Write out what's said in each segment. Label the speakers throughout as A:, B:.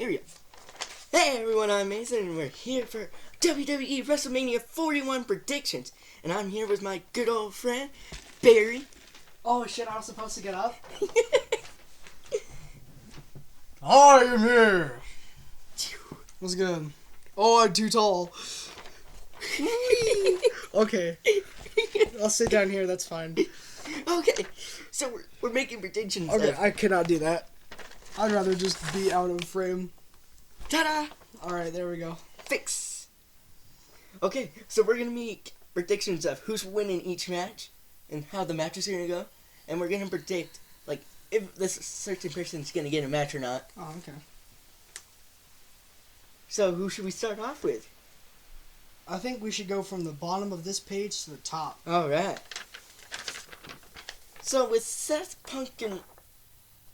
A: Here we go. Hey everyone, I'm Mason, and we're here for WWE WrestleMania 41 predictions. And I'm here with my good old friend, Barry.
B: Oh shit, I was supposed to get up?
C: I am here.
B: What's good? Oh, I'm too tall. Okay. I'll sit down here, that's fine.
A: Okay, so we're making predictions.
B: Okay, I cannot do that. I'd rather just be out of frame.
A: Ta-da!
B: Alright, there we go.
A: Fix! Okay, so we're gonna make predictions of who's winning each match and how the matches are gonna go. And we're gonna predict, like, if this certain person's gonna get a match or not.
B: Oh, okay.
A: So who should we start off with?
B: I think we should go from the bottom of this page to the top.
A: Alright. So with Seth, Punk,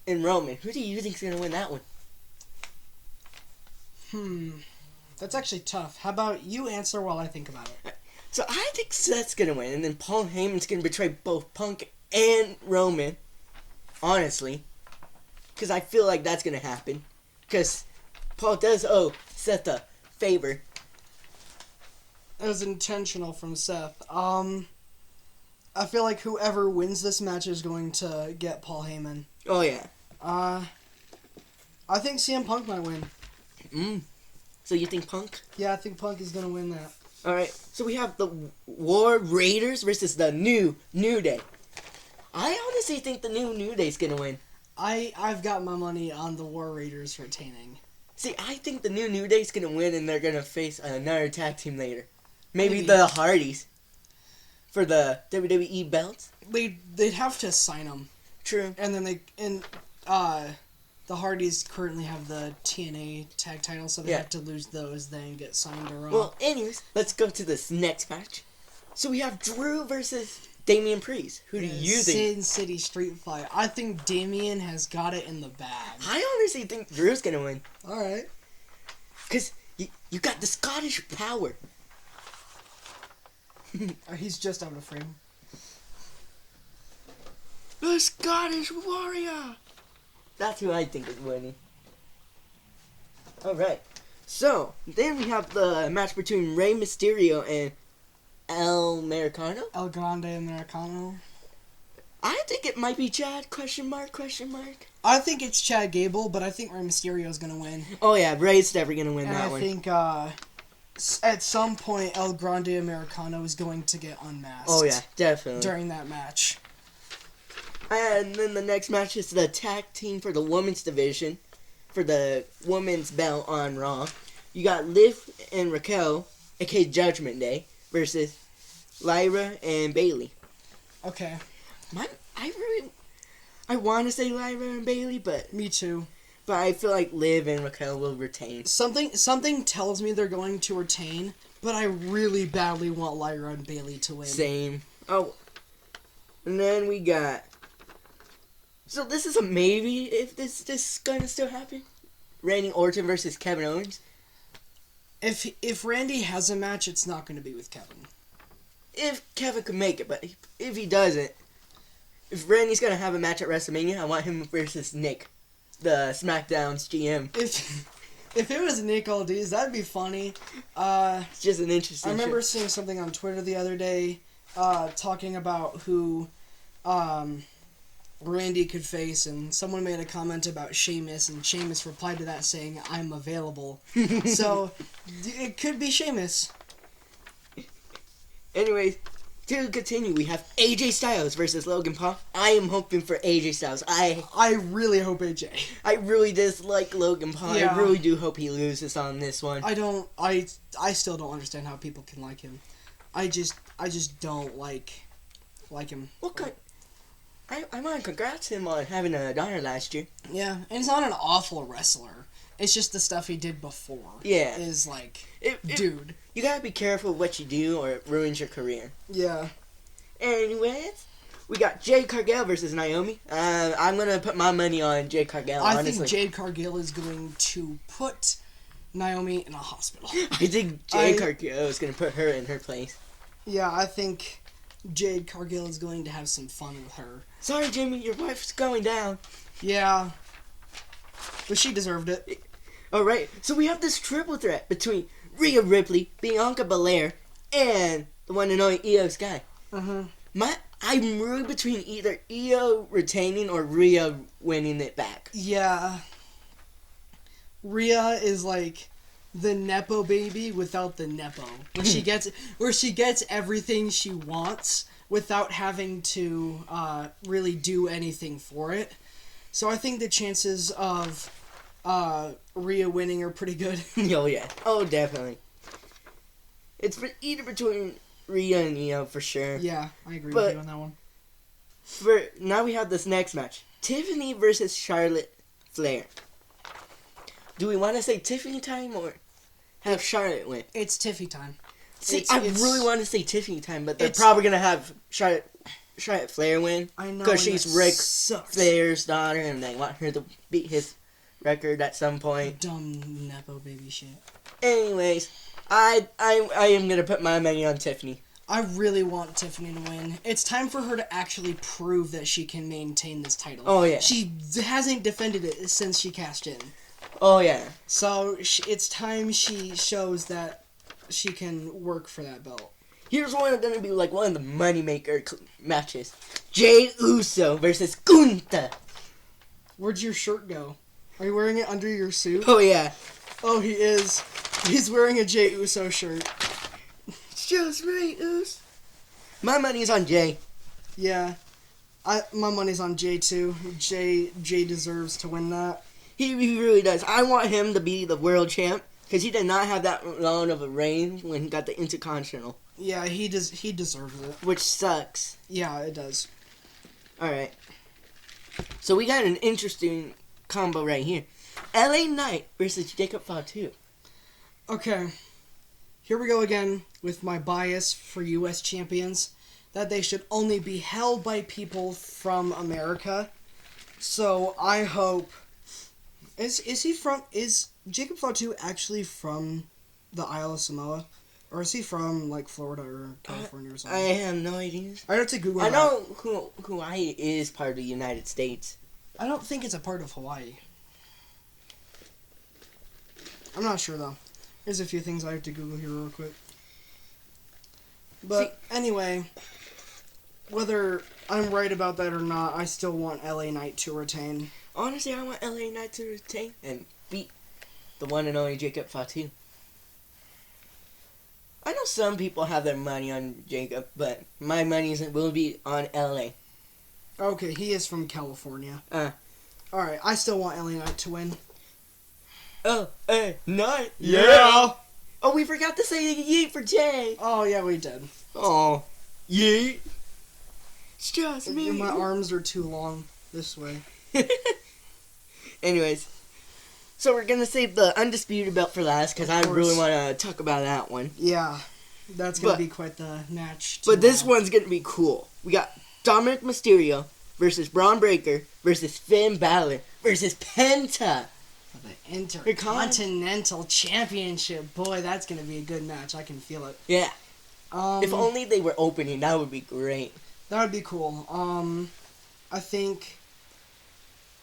A: and Roman, who do you think's gonna win that one?
B: That's actually tough. How about you answer while I think about it?
A: So I think Seth's gonna win, and then Paul Heyman's gonna betray both Punk and Roman. Honestly. Because I feel like that's gonna happen. Because Paul does owe Seth a favor.
B: It was intentional from Seth. I feel like whoever wins this match is going to get Paul Heyman.
A: Oh, yeah.
B: I think CM Punk might win.
A: So you think Punk?
B: Yeah, I think Punk is going to win that.
A: Alright, so we have the War Raiders versus the New Day. I honestly think the New Day's gonna win.
B: I've got my money on the War Raiders retaining.
A: See, I think the New Day's gonna win, and they're gonna face another tag team later. Maybe the Hardys for the WWE belts.
B: They'd have to sign them.
A: True.
B: And then the Hardys currently have the TNA tag title, so they have to lose those, then get signed to Raw.
A: Well, anyways, let's go to this next match. So we have Drew versus Damian Priest. Who do you think?
B: Sin City Street Fight. I think Damian has got it in the bag.
A: I honestly think Drew's gonna win.
B: Alright.
A: Because you got the Scottish power.
B: He's just out of frame.
A: The Scottish Warrior! That's who I think is winning. Alright. So, then we have the match between Rey Mysterio and El Americano.
B: El Grande Americano.
A: I think it might be Chad, question mark.
B: I think it's Chad Gable, but I think Rey Mysterio's going to win.
A: Oh yeah, Rey's never going to win
B: and
A: that one.
B: I think at some point El Grande Americano is going to get unmasked.
A: Oh yeah, definitely.
B: During that match.
A: And then the next match is the tag team for the women's division, for the women's belt on Raw. You got Liv and Raquel, aka Judgment Day, versus Lyra and Bayley.
B: Okay.
A: I want to say Lyra and Bayley, but
B: me too.
A: But I feel like Liv and Raquel will retain.
B: Something tells me they're going to retain, but I really badly want Lyra and Bayley to win.
A: Same. Oh, and then we got. So this is a maybe if this is gonna still happen. Randy Orton versus Kevin Owens.
B: If Randy has a match, it's not going to be with Kevin.
A: If Kevin could make it, but if he doesn't, if Randy's gonna have a match at WrestleMania, I want him versus Nick, the SmackDown's GM.
B: If it was Nick Aldis, that'd be funny.
A: It's just an interesting.
B: I remember seeing something on Twitter the other day, talking about who, Randy could face, and someone made a comment about Sheamus, and Sheamus replied to that saying, "I'm available." So, it could be Sheamus.
A: Anyways, to continue, we have AJ Styles versus Logan Paul. I am hoping for AJ Styles.
B: I really hope AJ.
A: I really dislike Logan Paul.
B: Yeah.
A: I really do hope he loses on this one.
B: I still don't understand how people can like him. I just don't like him.
A: Okay. I want to congrats him on having a daughter last year.
B: Yeah, and he's not an awful wrestler. It's just the stuff he did before.
A: Yeah.
B: Is like,
A: dude. You gotta be careful what you do or it ruins your career.
B: Yeah.
A: Anyways, we got Jade Cargill versus Naomi. I'm gonna put my money on Jade Cargill, honestly.
B: I think Jade Cargill is going to put Naomi in a hospital.
A: I think Jade Cargill is gonna put her in her place.
B: Yeah, I think Jade Cargill is going to have some fun with her.
A: Sorry, Jimmy, your wife's going down.
B: Yeah. But she deserved it.
A: Alright, so we have this triple threat between Rhea Ripley, Bianca Belair, and the one and only Io Sky. I'm really between either Io retaining or Rhea winning it back.
B: Yeah. Rhea is like the Nepo baby without the Nepo. Where she gets everything she wants without having to really do anything for it. So I think the chances of Rhea winning are pretty good.
A: Oh, yeah. Oh, definitely. It's either between Rhea and Io for sure.
B: Yeah, I agree with you on that one.
A: Now we have this next match. Tiffany versus Charlotte Flair. Do we want to say Tiffany time or have Charlotte win?
B: It's Tiffy time.
A: See, I really want to say Tiffany time, but they're probably going to have Charlotte Flair win.
B: I know.
A: Because she's Ric
B: sucks.
A: Flair's daughter and they want her to beat his record at some point.
B: Dumb Nepo baby shit.
A: Anyways, I am going to put my money on Tiffany.
B: I really want Tiffany to win. It's time for her to actually prove that she can maintain this title.
A: Oh, yeah.
B: She hasn't defended it since she cashed in.
A: Oh, yeah.
B: So it's time she shows that she can work for that belt.
A: Here's going to be like one of the moneymaker matches. Jey Uso versus Gunther.
B: Where'd your shirt go? Are you wearing it under your suit?
A: Oh, yeah.
B: Oh, he is. He's wearing a Jey Uso shirt.
A: It's just me, Uso. My money's on Jey.
B: Yeah. My money's on Jey, too. Jey deserves to win that.
A: He really does. I want him to be the world champ because he did not have that long of a reign when he got the Intercontinental.
B: Yeah, he deserves it.
A: Which sucks.
B: Yeah, it does.
A: Alright. So we got an interesting combo right here. LA Knight versus Jacob Fatu.
B: Okay. Here we go again with my bias for U.S. champions. That they should only be held by people from America. So I hope... Is Jacob Fatu actually from the Isle of Samoa? Or is he from, like, Florida or California or
A: I
B: something?
A: have no idea.
B: I have to Google
A: I
B: that.
A: know Hawaii is part of the United States.
B: I don't think it's a part of Hawaii. I'm not sure, though. There's a few things I have to Google here real quick. But, anyway, whether I'm right about that or not, I still want LA Knight to retain.
A: Honestly, I want LA Knight to retain and beat the one and only Jacob Fatu. I know some people have their money on Jacob, but my money will be on LA.
B: Okay, he is from California. Alright, I still want LA Knight to win.
A: Oh, Knight!
C: Yeah!
A: Oh, we forgot to say yeet for Jay!
B: Oh, yeah, we did.
A: Oh, yeet! It's just me.
B: My arms are too long this way.
A: Anyways, so we're gonna save the undisputed belt for last because I really want to talk about that one.
B: Yeah, that's gonna be quite the match.
A: But this one's gonna be cool. We got Dominic Mysterio versus Braun Breaker versus Finn Balor versus Penta.
B: For the Intercontinental Championship. Boy, that's gonna be a good match. I can feel it.
A: Yeah. If only they were opening, that would be great.
B: That would be cool. I think.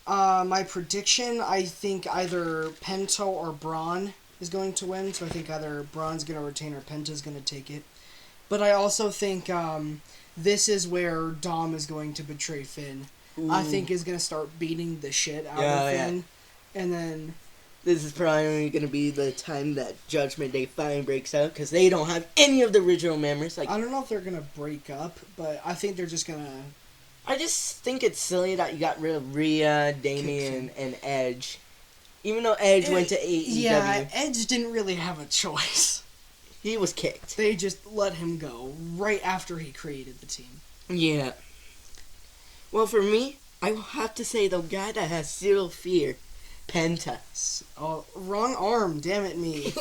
B: My prediction, I think either Penta or Braun is going to win. So I think either Braun's going to retain or Penta's going to take it. But I also think this is where Dom is going to betray Finn.
A: Ooh.
B: I think is going to start beating the shit out of Finn. Yeah. And then...
A: This is probably going to be the time that Judgment Day finally breaks out because they don't have any of the original members. Like,
B: I don't know if they're going to break up, but I think they're just going to...
A: I just think it's silly that you got rid of Rhea, Damian, and Edge. Even though Edge went to AEW.
B: Yeah, Edge didn't really have a choice.
A: He was kicked.
B: They just let him go right after he created the team.
A: Yeah. Well, for me, I will have to say the guy that has zero fear, Penta.
B: Oh, wrong arm, damn it me.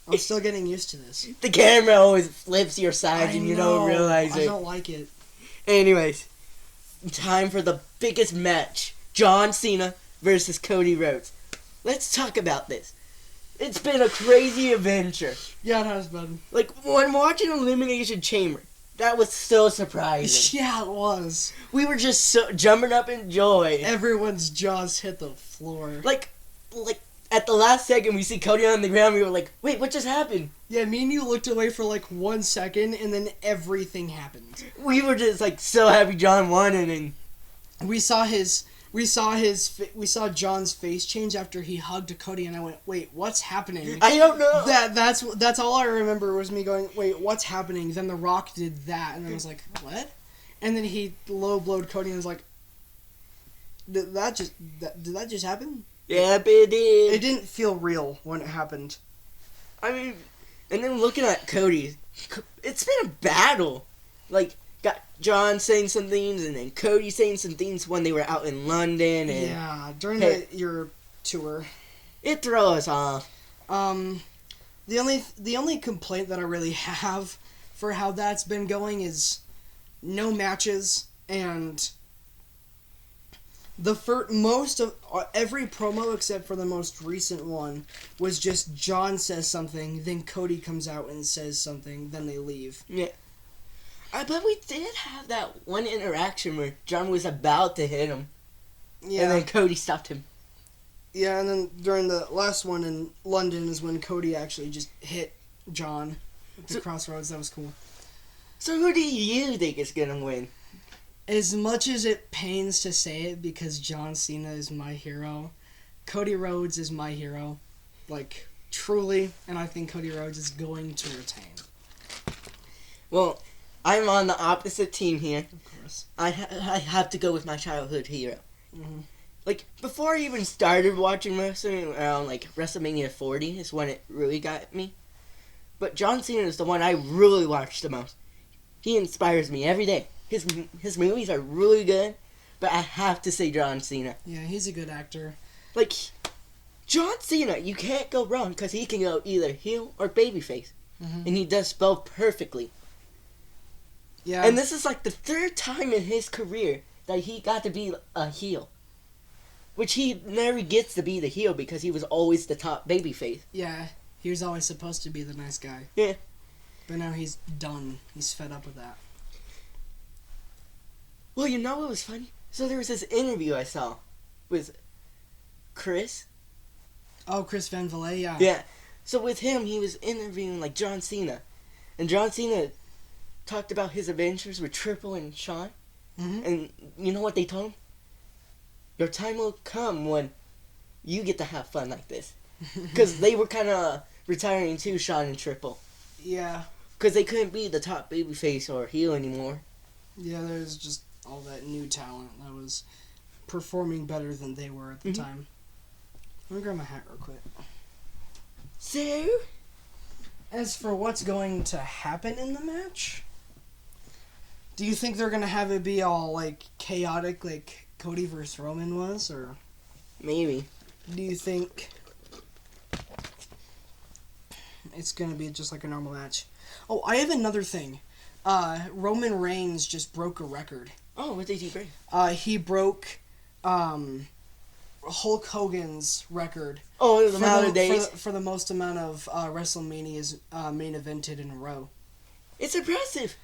B: I'm still getting used to this.
A: The camera always flips your sides and you don't realize it.
B: I don't like it.
A: Anyways, time for the biggest match. John Cena versus Cody Rhodes. Let's talk about this. It's been a crazy adventure.
B: Yeah, it has been.
A: Like, when watching Elimination Chamber, that was so surprising.
B: Yeah, it was.
A: We were just so jumping up in joy.
B: Everyone's jaws hit the floor.
A: Like at the last second, we see Cody on the ground. We were like, wait, what just happened?
B: Yeah, me and you looked away for like 1 second, and then everything happened.
A: We were just like so happy John won, and then
B: We saw John's face change after he hugged Cody, and I went, "Wait, what's happening?"
A: I don't know.
B: That's all I remember was me going, "Wait, what's happening?" Then The Rock did that, and I was like, "What?" And then he low blowed Cody and was like, "Did that just happen?"
A: Yeah, it did.
B: It didn't feel real when it happened.
A: I mean, and then looking at Cody, it's been a battle. Like, got John saying some things, and then Cody saying some things when they were out in London. And
B: Yeah, during your tour.
A: it throws us off.
B: The only complaint that I really have for how that's been going is no matches, and most of every promo except for the most recent one was just John says something, then Cody comes out and says something, then they leave.
A: Yeah. But we did have that one interaction where John was about to hit him,
B: Yeah.
A: and then Cody stopped him.
B: Yeah, and then during the last one in London is when Cody actually just hit John at the crossroads. That was cool.
A: So who do you think is gonna win?
B: As much as it pains to say it, because John Cena is my hero, Cody Rhodes is my hero. Like, truly, and I think Cody Rhodes is going to retain.
A: Well, I'm on the opposite team here.
B: Of course.
A: I have to go with my childhood hero.
B: Mm-hmm.
A: Like, before I even started watching wrestling, around, like, WrestleMania 40 is when it really got me. But John Cena is the one I really watch the most. He inspires me every day. His movies are really good, but I have to say John Cena.
B: Yeah, he's a good actor.
A: Like, John Cena, you can't go wrong, because he can go either heel or babyface.
B: Mm-hmm.
A: And he does both perfectly.
B: Yeah.
A: And this is like the third time in his career that he got to be a heel. Which he never gets to be the heel because he was always the top babyface.
B: Yeah, he was always supposed to be the nice guy.
A: Yeah.
B: But now he's done. He's fed up with that.
A: Well, you know what was funny? So there was this interview I saw with Chris.
B: Oh, Chris Van Vliet, yeah.
A: Yeah. So with him, he was interviewing like John Cena. And John Cena talked about his adventures with Triple and Shawn.
B: Mm-hmm.
A: And you know what they told him? Your time will come when you get to have fun like this. Because they were kind of retiring too, Shawn and Triple.
B: Yeah.
A: Because they couldn't be the top babyface or heel anymore.
B: Yeah, there's just all that new talent that was performing better than they were at the time. Let me grab my hat real quick.
A: So,
B: As for what's going to happen in the match, do you think they're going to have it be all, like, chaotic like Cody vs. Roman was, or
A: maybe.
B: do you think it's going to be just like a normal match? Oh, I have another thing. Roman Reigns just broke a record.
A: Oh, what did he break?
B: He broke Hulk Hogan's record
A: Oh, the amount of days.
B: for the most amount of WrestleManias main evented in a row.
A: It's impressive.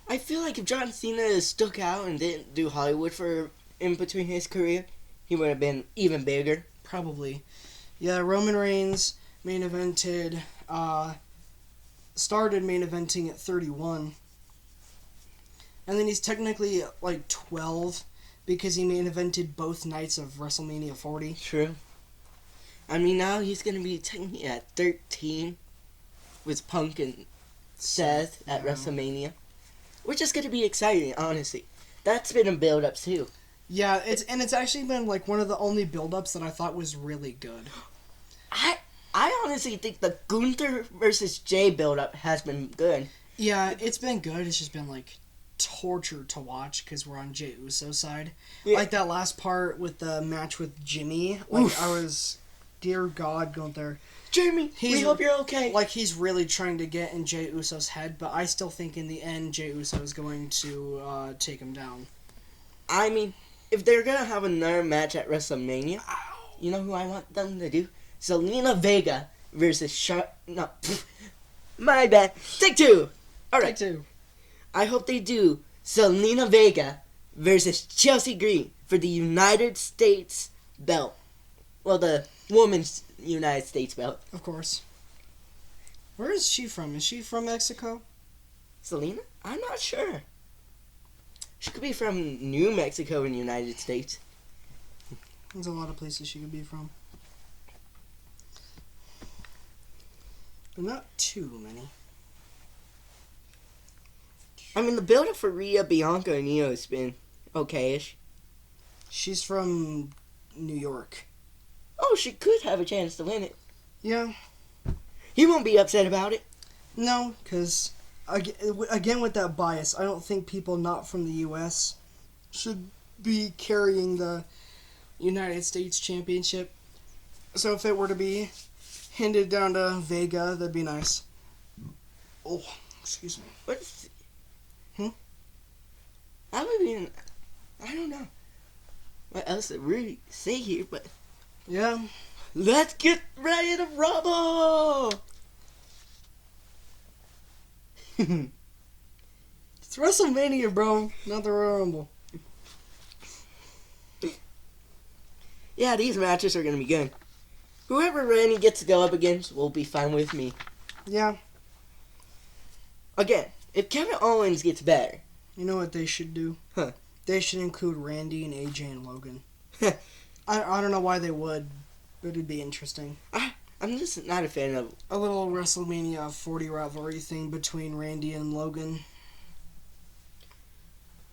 A: I feel like if John Cena stuck out and didn't do Hollywood for in between his career, he would have been even bigger.
B: Probably. Yeah, Roman Reigns main evented, started main eventing at 31. And then he's technically at like 12 because he main evented both nights of WrestleMania 40.
A: True. I mean, now he's going to be technically at 13 with Punk and Seth at WrestleMania. Which is going to be exciting, honestly. That's been a build-up, too.
B: Yeah, it's actually been like one of the only build-ups that I thought was really good.
A: I honestly think the Gunther versus Jay build-up has been good.
B: Yeah, it's been good. It's just been like torture to watch because we're on Jey Uso's side.
A: Yeah.
B: Like that last part with the match with Jimmy. Like,
A: Oof.
B: I was, dear God, Gunther.
A: Jamie, we hope you're okay.
B: Like, he's really trying to get in Jey Uso's head, but I still think in the end Jey Uso is going to take him down.
A: I mean, if they're going to have another match at WrestleMania, you know who I want them to do? Zelina Vega versus my bad. Take two. All right.
B: Take two.
A: I hope they do Zelina Vega versus Chelsea Green for the United States belt. Well, the women's United States belt.
B: Of course. Where is she from? Is she from Mexico?
A: Selena? I'm not sure. She could be from New Mexico in the United States.
B: There's a lot of places she could be from. But not too many.
A: I mean, the build-up for Rhea, Bianca, and Io has been okay-ish.
B: She's from New York.
A: Oh, she could have a chance to win it.
B: Yeah.
A: He won't be upset about it.
B: No, because, again with that bias, I don't think people not from the U.S. should be carrying the United States Championship. So if it were to be handed down to Vega, that'd be nice. Oh, excuse me.
A: What's... I don't know what else to really say here, but
B: Yeah.
A: let's get ready to rumble!
B: It's WrestleMania, bro, not the Royal Rumble.
A: Yeah, these matches are going to be good. Whoever Randy gets to go up against will be fine with me.
B: Yeah.
A: Again, if Kevin Owens gets better...
B: You know what they should do?
A: Huh.
B: They should include Randy and AJ and Logan. I don't know why they would, but it'd be interesting.
A: I'm just not a fan of...
B: A little WrestleMania 40 rivalry thing between Randy and Logan.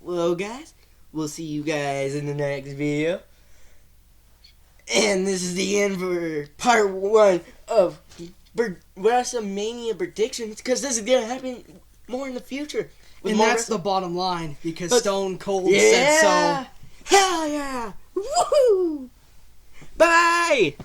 A: Well, guys, we'll see you guys in the next video. And this is the end for part 1 of WrestleMania predictions, because this is going to happen more in the future.
B: And that's the bottom line, because Stone Cold said so.
A: Hell yeah! Woohoo! Bye!